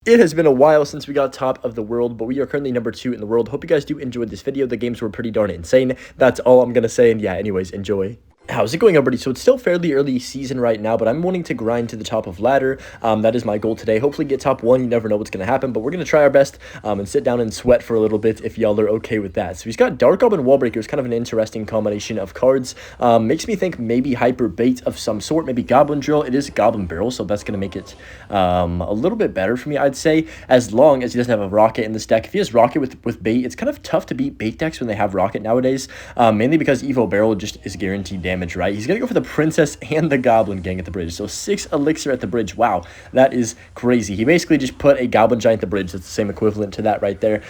It has been a while since we got top of the world, but we are currently number 2 in the world. Hope you guys do enjoy this video. The games were pretty darn insane. That's all I'm going to say, and yeah, anyways, enjoy. How's it going, everybody? So it's still fairly early season right now, but I'm wanting to grind to the top of ladder. That is my goal today. Hopefully get top 1. You never know what's going to happen, but we're going to try our best and sit down and sweat for a little bit if y'all are okay with that. So he's got Dark Goblin Wall Breakers, kind of an interesting combination of cards. Makes me think maybe Hyper Bait of some sort, maybe Goblin Drill. It is Goblin Barrel, so that's going to make it a little bit better for me, I'd say, as long as he doesn't have a Rocket in this deck. If he has Rocket with Bait, it's kind of tough to beat Bait decks when they have Rocket nowadays, mainly because Evo Barrel just is guaranteed damage, right? He's going to go for the Princess and the Goblin Gang at the bridge. So 6 Elixir at the bridge. Wow, that is crazy. He basically just put a Goblin Giant at the bridge. That's the same equivalent to that right there,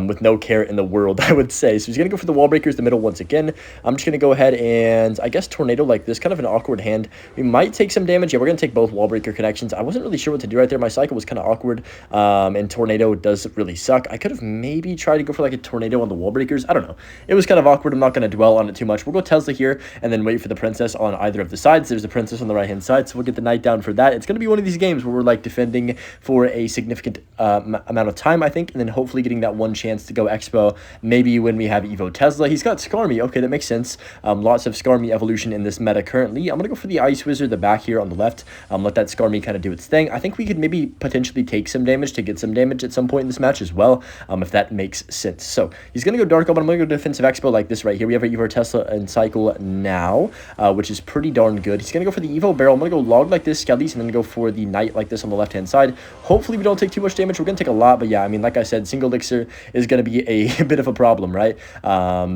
with no care in the world, I would say. So he's going to go for the Wall Breakers, the middle once again. I'm just going to go ahead and, I guess, Tornado like this. Kind of an awkward hand. We might take some damage. Yeah, we're going to take both Wall Breaker connections. I wasn't really sure what to do right there. My cycle was kind of awkward, and Tornado does really suck. I could have maybe tried to go for like a Tornado on the Wall Breakers. I don't know. It was kind of awkward. I'm not going to dwell on it too much. We'll go Tesla here and then wait for the Princess on either of the sides. There's a Princess on the right hand side, so we'll get the Knight down for that. It's going to be one of these games where we're like defending for a significant amount of time, I think, and then hopefully getting that one chance to go Expo maybe when we have Evo Tesla. He's got Skarmy. Okay, that makes sense. Lots of Skarmy evolution in this meta currently. I'm going to go for the Ice Wizard, the back here on the left. Let that Skarmy kind of do its thing. I think we could maybe potentially take some damage to get some damage at some point in this match as well, if that makes sense. So he's going to go Dark Goblin. I'm going to go Defensive Expo like this right here. We have our Evo Tesla and Cycle now, which is pretty darn good. He's going to go for the Evo Barrel. I'm going to go Log like this, Skellies, and then go for the Knight like this on the left-hand side. Hopefully we don't take too much damage. We're going to take a lot, but yeah, I mean, like I said, single Elixir is going to be a bit of a problem, right?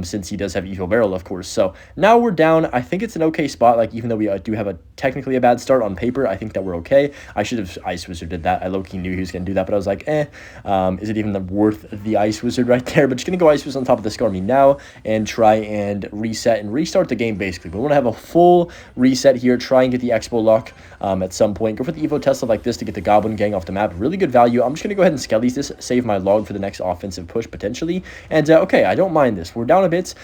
Since he does have Evo Barrel, of course. So now we're down. I think it's an okay spot, like even though we do have technically a bad start on paper, I think that we're okay. I should have Ice Wizard did that. I low-key knew he was going to do that, but I was like, is it even worth the Ice Wizard right there? But just going to go Ice Wizard on top of the Skarmy now and try and reset and restart the game, basically. We want to have a full reset here, try and get the Expo lock at some point. Go for the Evo Tesla like this to get the Goblin Gang off the map. Really good value. I'm just going to go ahead and Skellies this, save my log for the next offensive push, potentially. And, okay, I don't mind this. We're down a bit.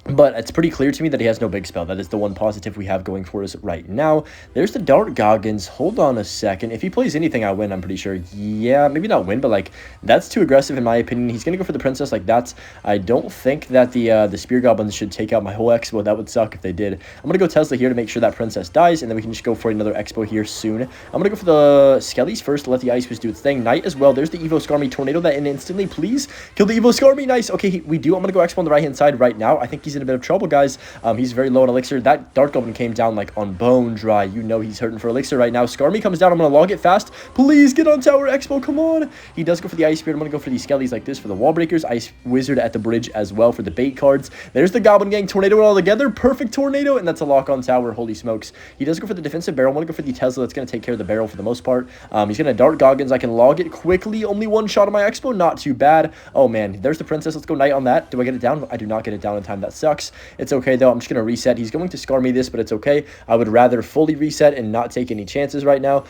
But it's pretty clear to me that he has no big spell. That is the one positive we have going for us right now. There's the Dark Goggins. Hold on a second. If he plays anything, I win, I'm pretty sure. Yeah, maybe not win, but, like, that's too aggressive in my opinion. He's going to go for the Princess like that. I don't think that the Spear Goblins should take out my whole Expo. That would suck if they did. I'm going to go Tesla here to make sure that Princess dies, and then we can just go for another Expo here soon. I'm going to go for the Skellies first to let the Ice Wizard do its thing. Knight as well. There's the Evo Skarmy. Tornado that in instantly. Please kill the Evo Skarmy. Nice. Okay, we do. I'm going to go Expo on the right-hand side right now. I think he's in a bit of trouble, guys. He's very low on Elixir. That Dark Goblin came down like on bone dry. You know he's hurting for Elixir right now. Skarmy comes down. I'm going to log it fast. Please get on tower, Expo. Come on. He does go for the Ice Spirit. I'm going to go for these Skellies like this for the Wall Breakers. Ice Wizard at the bridge as well for the bait cards. There's the Goblin Gang. Tornado all together. Perfect Tornado. And that's a lock on tower. Holy smokes. He does go for the Defensive Barrel. I want to go for the Tesla. That's going to take care of the barrel for the most part. He's going to Dark Goggins. I can log it quickly. Only one shot on my Expo. Not too bad. Oh, man. There's the Princess. Let's go Knight on that. Do I get it down? I do not get it down in time. That sucks. It's okay, though. I'm just going to reset. He's going to Skarmy this, but it's okay. I would rather fully reset and not take any chances right now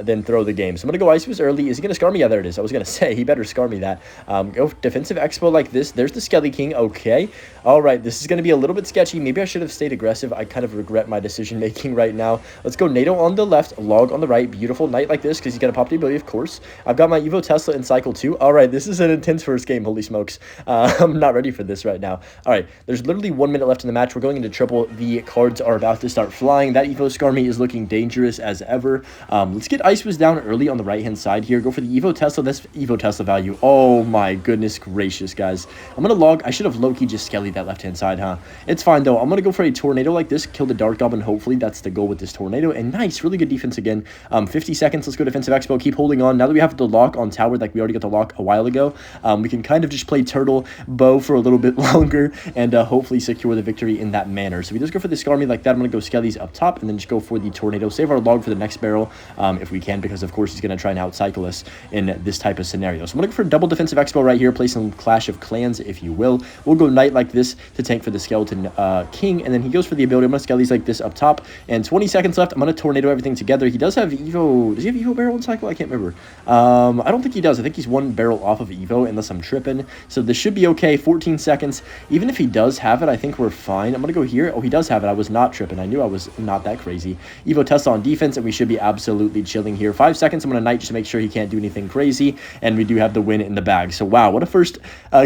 than throw the game. So I'm going to go Ice Wizard early. Is he going to Skarmy? Yeah, there it is. I was going to say, he better Skarmy that. Go Defensive Expo like this. There's the Skelly King. Okay. All right. This is going to be a little bit sketchy. Maybe I should have stayed aggressive. I kind of regret my decision making right now. Let's go NATO on the left, Log on the right. Beautiful Knight like this because he's got a pop the ability, of course. I've got my Evo Tesla in cycle 2. All right. This is an intense first game. Holy smokes. I'm not ready for this right now. All right. There's literally 1 minute left in the match. We're going into triple. The cards are about to start flying. That Evo Skarmy is looking dangerous as ever. Let's get Ice Wiz down early on the right-hand side here. Go for the Evo Tesla. That's Evo Tesla value. Oh my goodness gracious, guys. I'm going to log. I should have low-key just Skelly that left-hand side, huh? It's fine, though. I'm going to go for a Tornado like this. Kill the Dark Goblin, hopefully. That's the goal with this Tornado. And nice. Really good defense again. 50 seconds. Let's go Defensive Expo. Keep holding on. Now that we have the lock on tower, like we already got the lock a while ago, we can kind of just play Turtle Bow for a little bit longer and hopefully secure the victory in that manner. So we just go for the Skarmy like that. I'm going to go Skellies up top and then just go for the Tornado. Save our log for the next barrel if we can, because of course he's going to try and out-cycle us in this type of scenario. So I'm going to go for a double Defensive Expo right here, play some Clash of Clans, if you will. We'll go Knight like this to tank for the Skeleton King, and then he goes for the ability. I'm going to Skellies like this up top, and 20 seconds left. I'm going to Tornado everything together. He does have Evo. Does he have Evo Barrel in cycle? I can't remember. I don't think he does. I think he's one barrel off of Evo, unless I'm tripping. So this should be okay. 14 seconds. Even if he does, does have it, I think we're fine. I'm going to go here. Oh, he does have it. I was not tripping. I knew I was not that crazy. Evo Tesla on defense, and we should be absolutely chilling here. 5 seconds. I'm going to Knight just to make sure he can't do anything crazy, and we do have the win in the bag. So, wow, what a first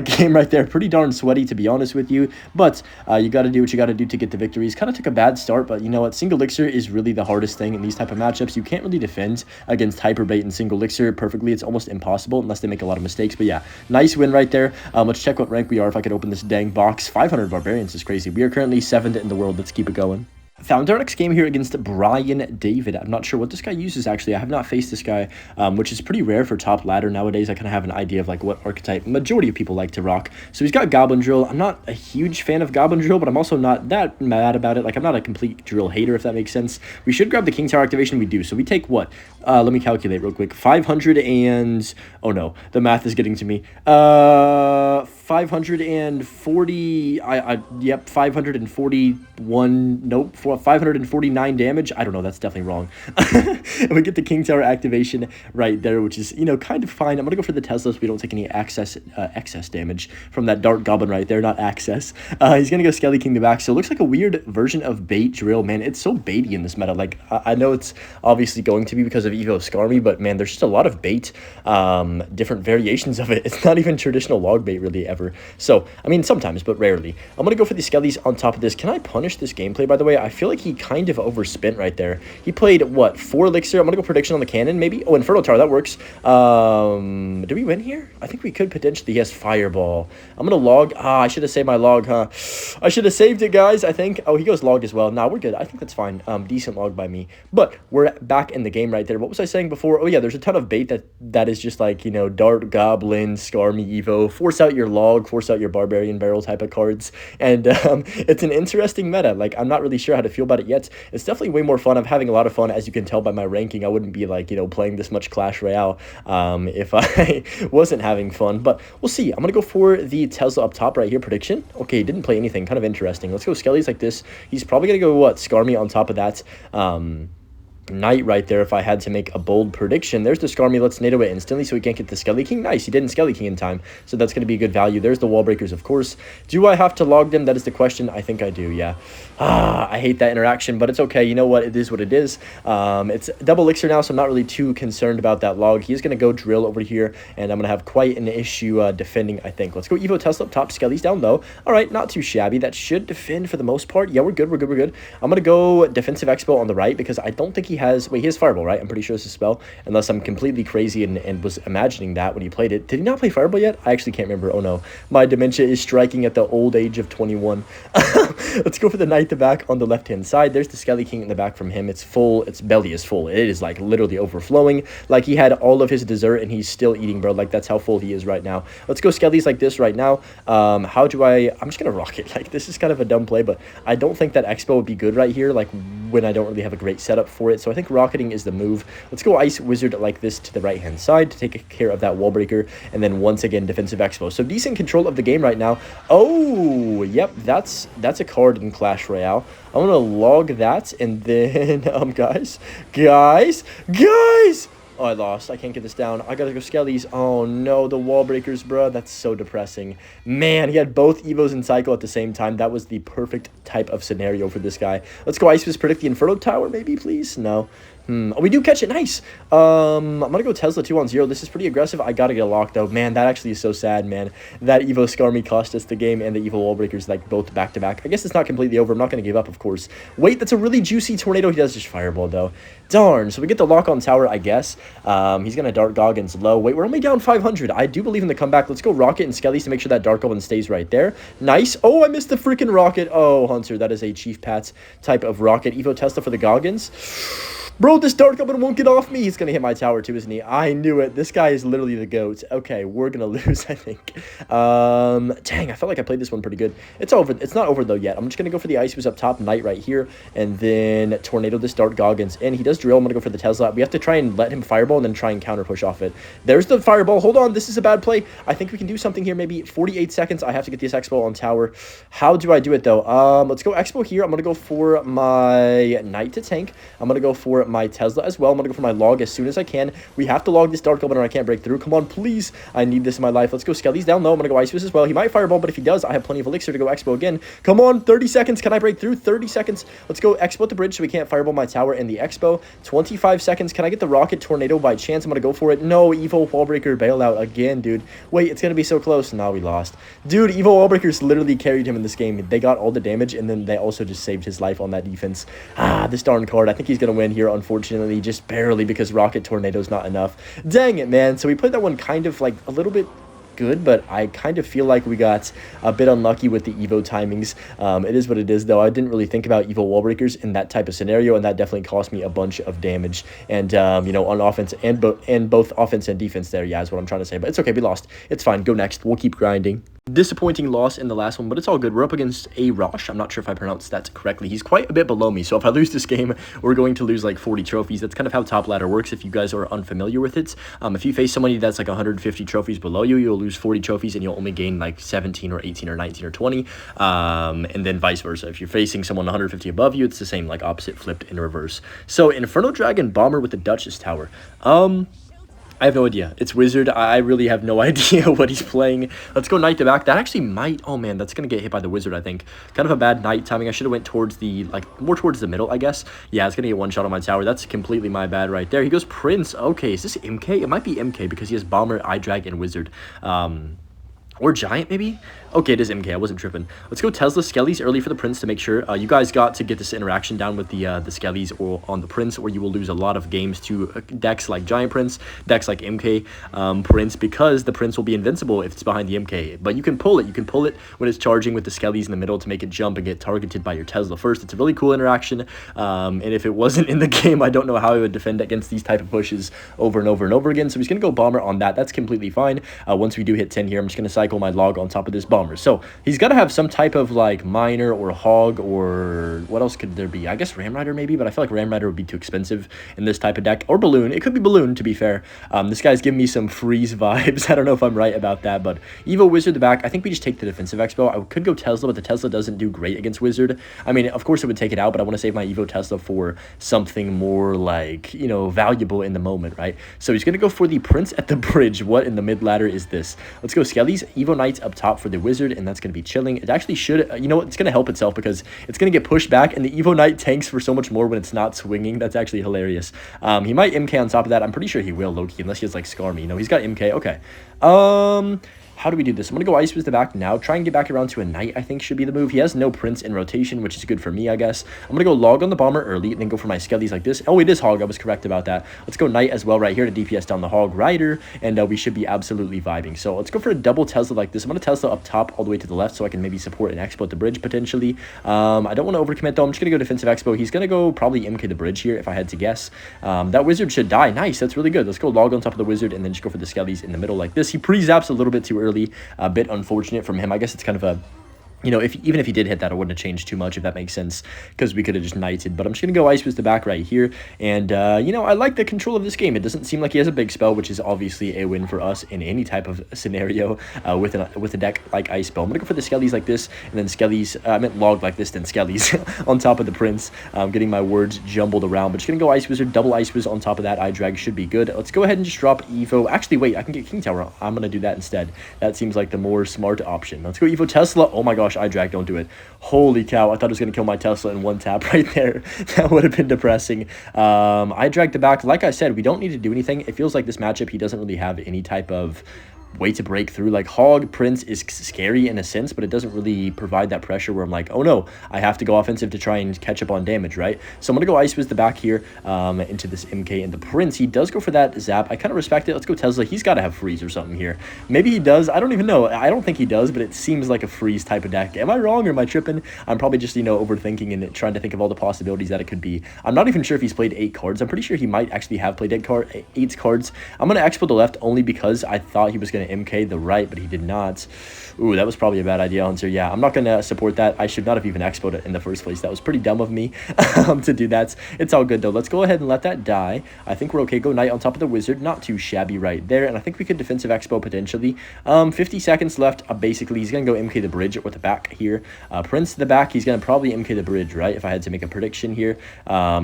game right there. Pretty darn sweaty, to be honest with you, but you got to do what you got to do to get the victories. Kind of took a bad start, but you know what? Single elixir is really the hardest thing in these type of matchups. You can't really defend against hyperbait and single elixir perfectly. It's almost impossible unless they make a lot of mistakes. But yeah, nice win right there. Let's check what rank we are. If I could open this dang box, 500 barbarians is crazy. We are currently 7th in the world. Let's keep it going. Found our next game here against Brian David. I'm not sure what this guy uses, actually. I have not faced this guy, which is pretty rare for top ladder nowadays. I kind of have an idea of like what archetype majority of people like to rock. So he's got Goblin Drill. I'm not a huge fan of Goblin Drill, but I'm also not that mad about it. Like, I'm not a complete drill hater, if that makes sense. We should grab the King Tower activation. We do. So we take what? Let me calculate real quick. 500 and... Oh, no. The math is getting to me. 540... Yep, 541... Nope. 549 damage. I don't know. That's definitely wrong. And we get the King Tower activation right there, which is, you know, kind of fine. I'm going to go for the Tesla so we don't take any excess damage from that Dark Goblin right there. Not access. He's going to go Skelly King the back. So it looks like a weird version of bait drill, man. It's so baity in this meta. Like, I know it's obviously going to be because of Evo Skarmy, but man, there's just a lot of bait, different variations of it. It's not even traditional log bait really ever. So, I mean, sometimes, but rarely. I'm going to go for the Skellies on top of this. Can I punish this gameplay, by the way? I feel like he kind of overspent right there. He played, what, 4 elixir? I'm going to go prediction on the cannon, maybe? Oh, Inferno Tower, that works. Do we win here? I think we could potentially. Yes, Fireball. I'm going to log. I should have saved my log, huh? I should have saved it, guys, I think. Oh, he goes log as well. Nah, we're good. I think that's fine. Decent log by me. But we're back in the game right there. What was I saying before? Oh, yeah, there's a ton of bait that is just like, you know, Dart, Goblin, Skarmy, Evo. Force out your log, force out your Barbarian Barrel type of cards. And it's an interesting meta. Like, I'm not really sure how to feel about it yet. It's definitely way more fun. I'm having a lot of fun, as you can tell by my ranking. I wouldn't be like, you know, playing this much Clash Royale if I wasn't having fun, but we'll see. I'm gonna go for the Tesla up top right here. Prediction. Okay, he didn't play anything. Kind of interesting. Let's go Skellies like this. He's probably gonna go what? Skarmy on top of that. Knight right there if I had to make a bold prediction. There's the Skarmy. Let's NATO it instantly so we can't get the Skelly King. Nice. He didn't Skelly King in time, so that's going to be a good value. There's the wall breakers, of course. Do I have to log them? That is the question. I think I do, yeah. I hate that interaction, but it's okay. You know what? It is what it is. It's double elixir now, so I'm not really too concerned about that log. He's going to go drill over here, and I'm going to have quite an issue defending, I think. Let's go Evo Tesla up top. Skelly's down low. All right, not too shabby. That should defend for the most part. Yeah, we're good. We're good. We're good. I'm going to go defensive Icebow on the right because I don't think he has... Wait, he has Fireball, right? I'm pretty sure it's a spell, unless I'm completely crazy and was imagining that when he played it. Did he not play Fireball yet? I actually can't remember. Oh, no. My dementia is striking at the old age of 21. Let's go for the Knight the back on the left-hand side. There's the Skelly King in the back from him. It's full. Its belly is full. It is, like, literally overflowing. Like, he had all of his dessert, and he's still eating, bro. Like, that's how full he is right now. Let's go Skellies like this right now. How do I... I'm just going to rock it. Like, this is kind of a dumb play, but I don't think that Icebow would be good right here, like, when I don't really have a great setup for it. So I think rocketing is the move. Let's go Ice Wizard like this to the right-hand side to take care of that wall breaker, and then once again, defensive Expo. So decent control of the game right now. Oh, yep, that's a card in Clash Royale. I'm gonna log that, and then, guys! Oh, I lost. I can't get this down. I gotta go Skellies. Oh, no. The wall breakers, bro. That's so depressing. Man, he had both Evos in cycle at the same time. That was the perfect type of scenario for this guy. Let's go Ice Fist. Predict the Inferno Tower, maybe, please? No. Oh, we do catch it. Nice. I'm gonna go Tesla 2-on-0. This is pretty aggressive. I gotta get a lock, though. Man, that actually is so sad, man. That Evo Skarmy cost us the game, and the Evo Wall Breakers, like, both back-to-back. I guess it's not completely over. I'm not gonna give up, of course. Wait, that's a really juicy tornado. He does just Fireball, though. Darn. So we get the lock on tower, I guess. He's gonna Dart Goggins low. Wait, we're only down 500. I do believe in the comeback. Let's go Rocket and Skellies to make sure that Dark Goblin stays right there. Nice. Oh, I missed the freaking Rocket. Oh, Hunter, that is a Chief Pats type of Rocket. Evo Tesla for the Goggins. Bro, this Dark Goblin won't get off me. He's going to hit my tower too, isn't he? I knew it. This guy is literally the GOAT. Okay, we're going to lose, I think. Dang, I felt like I played this one pretty good. It's over. It's not over, though, yet. I'm just going to go for the Ice Fist up top, Knight right here, and then Tornado this Dark Goggins in. He does drill. I'm going to go for the Tesla. We have to try and let him Fireball and then try and counter push off it. There's the Fireball. Hold on. This is a bad play. I think we can do something here. Maybe 48 seconds. I have to get this Expo on tower. How do I do it, though? Let's go Expo here. I'm going to go for my Knight to tank. I'm going to go for for my Tesla as well. I'm going to go for my log as soon as I can. We have to log this Dark Elven or I can't break through. Come on, please. I need this in my life. Let's go Skelly's down low. I'm going to go Ice Fist as well. He might Fireball, but if he does, I have plenty of Elixir to go Icebow again. Come on, 30 seconds. Can I break through? 30 seconds. Let's go Icebow at the bridge so we can't Fireball my tower and the Icebow. 25 seconds. Can I get the Rocket Tornado by chance? I'm going to go for it. No, Evo Wallbreaker bailout again, dude. Wait, it's going to be so close. Now we lost. Dude, Evo Wallbreakers literally carried him in this game. They got all the damage, and then they also just saved his life on that defense. This darn card. I think he's going to win here, unfortunately, just barely because Rocket Tornado's not enough. Dang it, man. So we played that one kind of like a little bit good, but I kind of feel like we got a bit unlucky with the Evo timings. It is what it is, though. I didn't really think about Evo Wallbreakers in that type of scenario, and that definitely cost me a bunch of damage. And, you know, on offense and both offense and defense there, yeah, is what I'm trying to say. But it's okay. We lost. It's fine. Go next. We'll keep grinding. Disappointing loss in the last one, but it's all good. We're up against a Rosh. I'm not sure if I pronounced that correctly. He's quite a bit below me, so if I lose this game, we're going to lose like 40 trophies. That's kind of how top ladder works if you guys are unfamiliar with it. If you face somebody that's like 150 trophies below you, you'll lose 40 trophies and you'll only gain like 17 or 18 or 19 or 20, and then vice versa. If you're facing someone 150 above you, it's the same, like opposite flipped in reverse. So Inferno Dragon Bomber with the Duchess Tower. I have no idea. It's Wizard. I really have no idea what he's playing. Let's go Knight to back. That actually might... Oh, man, that's going to get hit by the Wizard, I think. Kind of a bad Knight timing. I should have went towards the... Like, more towards the middle, I guess. Yeah, it's going to get one shot on my tower. That's completely my bad right there. He goes Prince. Okay, is this MK? It might be MK because he has Bomber, Eye Drag, and Wizard. Or Giant, maybe? Okay, it is MK. I wasn't tripping. Let's go Tesla Skellies early for the Prince to make sure. You guys got to get this interaction down with the Skellies or on the Prince, or you will lose a lot of games to decks like Giant Prince, decks like MK Prince, because the Prince will be invincible if it's behind the MK. But you can pull it. You can pull it when it's charging with the Skellies in the middle to make it jump and get targeted by your Tesla first. It's a really cool interaction. And if it wasn't in the game, I don't know how I would defend against these type of pushes over and over and over again. So he's going to go Bomber on that. That's completely fine. Once we do hit 10 here, I'm just going to cycle my log on top of this Bomber. So he's got to have some type of like Miner or Hog, or what else could there be? I guess Ram Rider maybe, but I feel like Ram Rider would be too expensive in this type of deck. Or Balloon. It could be Balloon, to be fair. This guy's giving me some Freeze vibes. I don't know if I'm right about that, but Evo Wizard the back. I think we just take the defensive Expo. I could go Tesla, but the Tesla doesn't do great against Wizard. I mean, of course it would take it out, but I want to save my Evo Tesla for something more like, you know, valuable in the moment, right? So he's going to go for the Prince at the bridge. What in the mid ladder is this? Let's go Skellies. Evo Knights up top for the Wizard, and that's going to be chilling. It actually should, you know what, it's going to help itself because it's going to get pushed back, and the Evo Knight tanks for so much more when it's not swinging. That's actually hilarious. He might MK on top of that. I'm pretty sure he will, Loki, unless he has like Scar me. No, he's got MK. Okay. How do we do this? I'm going to go Ice with the back now. Try and get back around to a Knight, I think, should be the move. He has no Prince in rotation, which is good for me, I guess. I'm going to go Log on the Bomber early, and then go for my Skellies like this. Oh, it is Hog. I was correct about that. Let's go Knight as well right here to DPS down the Hog Rider, and we should be absolutely vibing. So let's go for a double Tesla like this. I'm going to Tesla up top all the way to the left so I can maybe support an Expo at the bridge, potentially. I don't want to overcommit, though. I'm just going to go defensive Expo. He's going to go probably MK the bridge here, if I had to guess. That Wizard should die. Nice. That's really good. Let's go Log on top of the Wizard, and then just go for the Skellies in the middle like this. He pre-zaps a little bit too early. A bit unfortunate from him. I guess it's kind of a, you know, even if he did hit that, it wouldn't have changed too much, if that makes sense, because we could have just knighted. But I'm just going to go Ice with the back right here. And, you know, I like the control of this game. It doesn't seem like he has a big spell, which is obviously a win for us in any type of scenario with a deck like Icebow. I'm going to go for the Skellies like this, and then Skellies, I meant Log like this, then Skellies on top of the Prince. Getting my words jumbled around. But just going to go Ice Wizard, double Ice Wizard on top of that. Eye Drag should be good. Let's go ahead and just drop Evo. Actually, wait, I can get King Tower. I'm going to do that instead. That seems like the more smart option. Let's go Evo Tesla. Oh my gosh, Eye Drag, don't do it. Holy cow, I thought it was going to kill my Tesla in one tap right there. That would have been depressing. I dragged the back. Like I said, we don't need to do anything. It feels like this matchup, he doesn't really have any type of way to break through. Like Hog Prince is scary in a sense, but it doesn't really provide that pressure where I'm like, oh no, I have to go offensive to try and catch up on damage, right? So I'm gonna go Ice Wiz the back here into this MK, and the Prince, he does go for that zap. I kind of respect it. Let's go Tesla. He's got to have freeze or something here. Maybe he does. I don't even know. I don't think he does, but it seems like a freeze type of deck. Am I wrong or am I tripping? I'm probably just, you know, overthinking and trying to think of all the possibilities that it could be. I'm not even sure if he's played 8 cards. I'm pretty sure he might actually have played 8 cards. I'm gonna Expo the left only because I thought he was gonna going to MK the right, but he did not. Ooh, that was probably a bad idea, Hunter. Yeah, I'm not going to support that. I should not have even expoed it in the first place. That was pretty dumb of me to do that. It's all good, though. Let's go ahead and let that die. I think we're okay. Go Knight on top of the Wizard. Not too shabby right there. And I think we could defensive expo potentially. 50 seconds left. Basically, he's going to go MK the bridge with the back here. Prince to the back. He's going to probably MK the bridge, right? If I had to make a prediction here.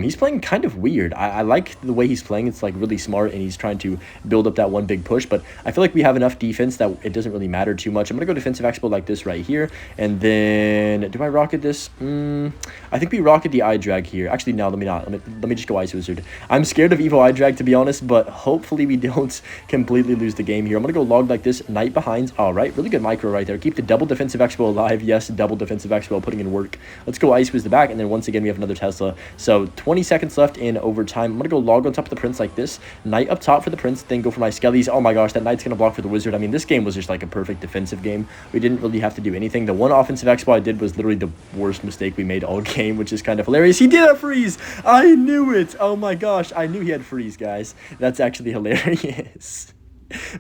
He's playing kind of weird. I like the way he's playing. It's like really smart, and he's trying to build up that one big push. But I feel like we have enough defense that it doesn't really matter too much. I'm going to go defensive expo like this right here. And then, do I rocket this? I think we rocket the eye drag here. Actually, no, let me not. Let me just go Ice Wizard. I'm scared of Evo eye drag, to be honest, but hopefully we don't completely lose the game here. I'm going to go log like this. Knight behind. All right, really good micro right there. Keep the double defensive expo alive. Yes, double defensive expo putting in work. Let's go Ice Wiz the back, and then once again, we have another Tesla. So 20 seconds left in overtime. I'm going to go log on top of the Prince like this. Knight up top for the Prince, then go for my Skellies. Oh my gosh, that Knight's going to block for the Wizard. I mean, this game was just like a perfect defensive game. We didn't really have to do anything. The one offensive expo I did was literally the worst mistake we made all game, which is kind of hilarious. He did have freeze. I knew it. Oh my gosh, I knew he had freeze, guys. That's actually hilarious.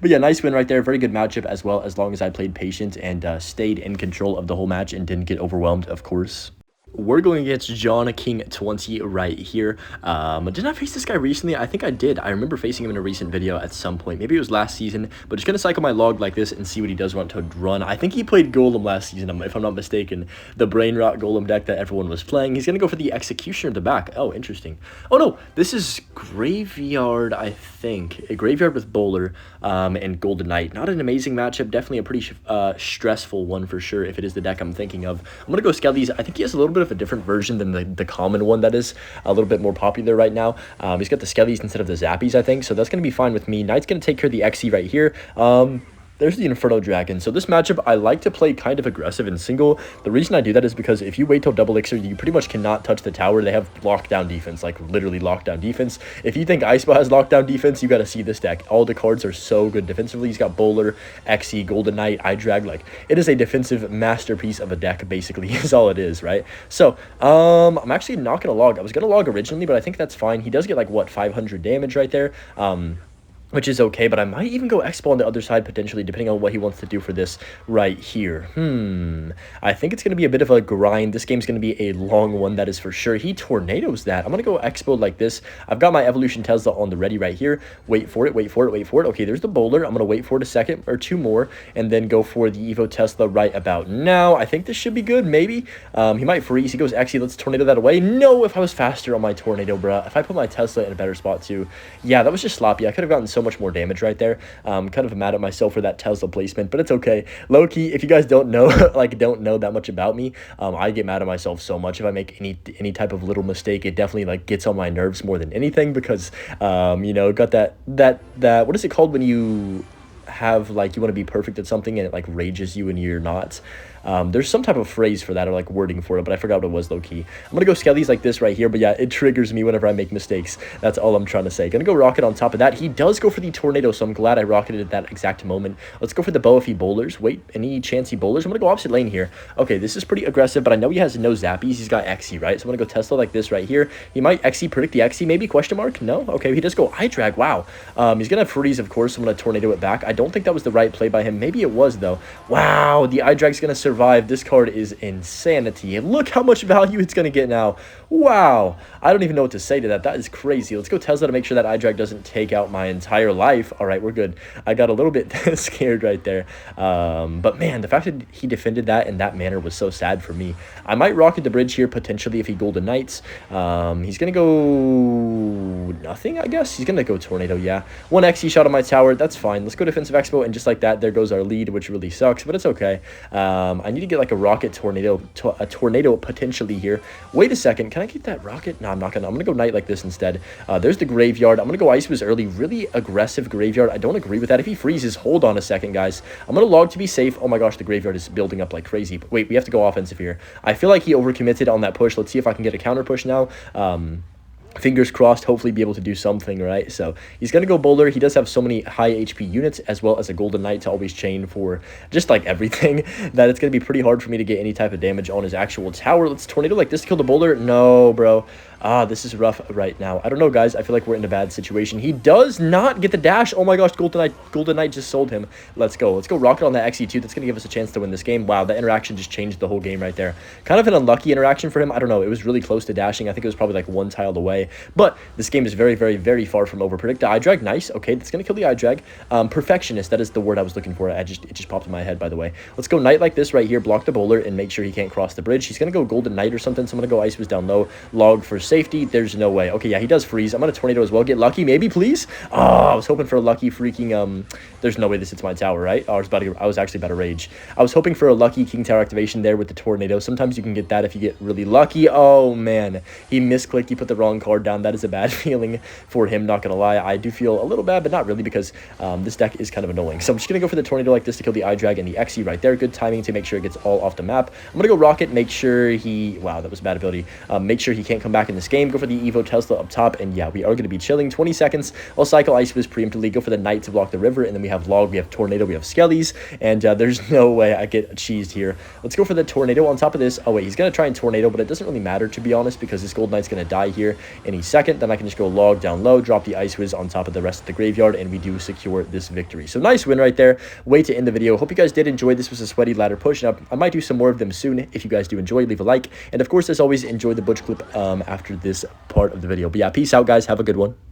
But yeah, nice win right there. Very good matchup as well, as long as I played patient and stayed in control of the whole match and didn't get overwhelmed, of course. We're going against John King 20 right here. Didn't I face this guy recently? I think I did. I remember facing him in a recent video at some point. Maybe it was last season, but just going to cycle my log like this and see what he does want to run. I think he played Golem last season, if I'm not mistaken. The Brain Rot Golem deck that everyone was playing. He's going to go for the Executioner at the back. Oh, interesting. Oh, no. This is Graveyard, I think. A Graveyard with Bowler and Golden Knight. Not an amazing matchup. Definitely a pretty stressful one for sure, if it is the deck I'm thinking of. I'm going to go Skellies. I think he has a little bit of a different version than the common one that is a little bit more popular right now. He's got the Skellies instead of the Zappies, I think, so that's going to be fine with me. Knight's going to take care of the XE right here. There's the Inferno Dragon. So this matchup, I like to play kind of aggressive in single. The reason I do that is because if you wait till double elixir, you pretty much cannot touch the tower. They have lockdown defense, like literally lockdown defense. If you think Icebow has lockdown defense, you got to see this deck. All the cards are so good defensively. He's got Bowler, XE, Golden Knight, Eye Drag. Like, it is a defensive masterpiece of a deck, basically, is all it is, right? So, I'm actually not going to log. I was going to log originally, but I think that's fine. He does get, like, what, 500 damage right there? Which is okay, but I might even go Expo on the other side potentially, depending on what he wants to do for this right here. I think it's going to be a bit of a grind. This game's going to be a long one, that is for sure. He tornadoes that. I'm going to go Expo like this. I've got my Evolution Tesla on the ready right here. Wait for it, wait for it, wait for it. Okay, there's the Bowler. I'm going to wait for it a second or two more, and then go for the Evo Tesla right about now. I think this should be good, maybe. He might freeze. He goes XE. Let's tornado that away. No, if I was faster on my tornado, bruh. If I put my Tesla in a better spot too. Yeah, that was just sloppy. I could have gotten so much more damage right there. Kind of mad at myself for that Tesla placement, but it's okay. Low-key, if you guys don't know, don't know that much about me, I get mad at myself so much if I make any type of little mistake. It definitely like gets on my nerves more than anything because, you know, got that what is it called when you have like you want to be perfect at something and it like rages you and you're not? There's some type of phrase for that or like wording for it, but I forgot what it was low-key. I'm gonna go Skellies like this right here, but yeah, it triggers me whenever I make mistakes. That's all I'm trying to say. Gonna go Rocket on top of that. He does go for the Tornado, so I'm glad I rocketed at that exact moment. Let's go for the bow if he bowlers. Wait, any chance he bowlers? I'm gonna go opposite lane here. Okay, this is pretty aggressive, but I know he has no Zappies. He's got XE, right? So I'm gonna go Tesla like this right here. He might XE, predict the XE, maybe, question mark? No? Okay, he does go Eye Drag. Wow. He's gonna freeze, of course. So I'm gonna Tornado it back. I don't think that was the right play by him. Maybe it was, though. Wow, the Eye Drag's gonna survive. This card is insanity. Look how much value it's going to get now. Wow. I don't even know what to say to that. That is crazy. Let's go Tesla to make sure that eye drag doesn't take out my entire life. All right, we're good. I got a little bit scared right there. But man, the fact that he defended that in that manner was so sad for me. I might rocket the bridge here potentially if he Golden Knights. He's going to go nothing, I guess. He's going to go Tornado, yeah. One XE shot on my tower. That's fine. Let's go Defensive Expo, and just like that, there goes our lead, which really sucks, but it's okay. I need to get like a rocket tornado, a tornado potentially here. Wait a second. Can I get that rocket? No, I'm not gonna. I'm gonna go Knight like this instead. There's the Graveyard. I'm gonna go Ice early. Really aggressive Graveyard. I don't agree with that. If he freezes, hold on a second, guys. I'm gonna log to be safe. Oh my gosh, the Graveyard is building up like crazy. But wait, we have to go offensive here. I feel like he overcommitted on that push. Let's see if I can get a counter push now. Fingers crossed, hopefully be able to do something, right? So he's going to go Bowler. He does have so many high HP units as well as a Golden Knight to always chain for just like everything that it's going to be pretty hard for me to get any type of damage on his actual tower. Let's Tornado like this to kill the Bowler. No, bro. Ah, this is rough right now. I don't know, guys. I feel like we're in a bad situation. He does not get the dash. Oh my gosh, Golden Knight just sold him. Let's go. Let's go Rocket on that XE2. That's going to give us a chance to win this game. Wow, that interaction just changed the whole game right there. Kind of an unlucky interaction for him. I don't know. It was really close to dashing. I think it was probably like one tiled away. But this game is very, very, very far from over. Predict the eye drag. Nice. Okay, that's going to kill the eye drag. Perfectionist. That is the word I was looking for. It just popped in my head, by the way. Let's go Knight like this right here. Block the bowler and make sure he can't cross the bridge. He's going to go Golden Knight or something. So I'm going to go Icebow down low. Log for safety. There's no way. Okay, yeah, he does freeze. I'm going to tornado as well. Get lucky, maybe, please. Oh, I was hoping for a lucky freaking, there's no way this hits my tower, right? Oh, I was actually about to rage. I was hoping for a lucky King Tower activation there with the tornado. Sometimes you can get that if you get really lucky. Oh, man. He misclicked. He put the wrong card down. That is a bad feeling for him, not going to lie. I do feel a little bad, but not really because this deck is kind of annoying. So I'm just going to go for the tornado like this to kill the eye drag and the XE right there. Good timing to make sure it gets all off the map. I'm going to go Rocket, make sure he... Wow, that was a bad ability. Make sure he can't come back in this game. Go for the Evo Tesla up top, and yeah, we are going to be chilling. 20 seconds. I'll cycle Icebow preemptively, go for the Knight to block the river, and then we have Log, we have Tornado, we have Skellies, and there's no way I get cheesed here. Let's go for the Tornado on top of this. Oh, wait, he's going to try and Tornado, but it doesn't really matter, to be honest, because this Gold Knight's going to die here any second. Then I can just go Log down low, drop the Icebow on top of the rest of the graveyard, and we do secure this victory. So nice win right there. Way to end the video. Hope you guys did enjoy. This was a sweaty ladder push up. I might do some more of them soon. If you guys do enjoy, leave a like, and of course, as always, enjoy the Butch clip after this part of the video. But yeah, peace out, guys. Have a good one.